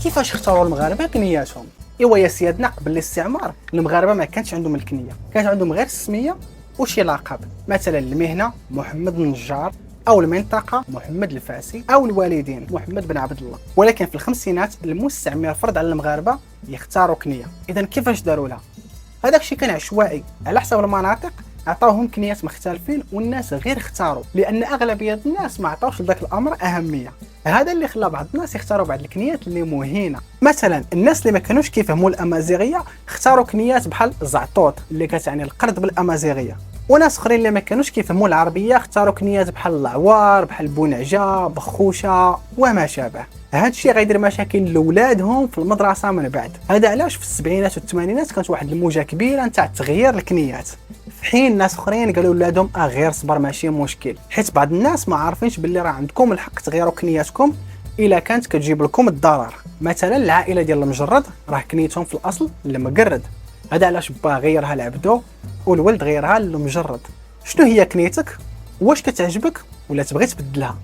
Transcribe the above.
كيفاش اختاروا المغاربه كنياتهم؟ ايوا يا سيادنا، قبل الاستعمار المغاربه ما كانش عندهم الكنيه، كانت عندهم غير السميه وشي لقب، مثلا المهنه محمد النجار، او المنطقه محمد الفاسي، او الوالدين محمد بن عبد الله. ولكن في الخمسينات المستعمر فرض على المغاربه يختاروا كنيه. اذا كيفاش داروا لها؟ هذاك الشيء كان عشوائي على حسب المناطق، عطاوهم كنيات مختلفين والناس غير اختاروا، لان اغلبيه الناس ما عطاوش لذاك الامر اهميه. هذا اللي خلى بعض الناس يختاروا بعض الكنيات اللي مهينه. مثلا الناس اللي ما كانوش كيفهموا الامازيغيه اختاروا كنيات بحال زعطوط اللي كتعني القرد بالامازيغيه، وناس اخرين اللي ما كانوش كيفهموا العربيه اختاروا كنيات بحال العوار، بحال بونعجه، بخوشه وما شابه. هذا الشيء غيدير مشاكل لاولادهم في المدرسه من بعد. هذا علاش في السبعينات والثمانينات كانت واحد الموجه كبيره نتاع تغيير الكنيات، في حين ناس اخرين قالوا لولادهم غير صبر ماشي مشكل، حيت بعض الناس ما عارفينش باللي راه عندكم الحق تغيروا كنياتكم الا كانت كتجيب لكم الضرر. مثلا العائله ديال المجرد راه كنيتهم في الاصل المقرد، هذا علاش با غيرها لعبدو والولد غيرها للمجرد. شنو هي كنيتك؟ واش كتعجبك ولا تبغي تبدلها؟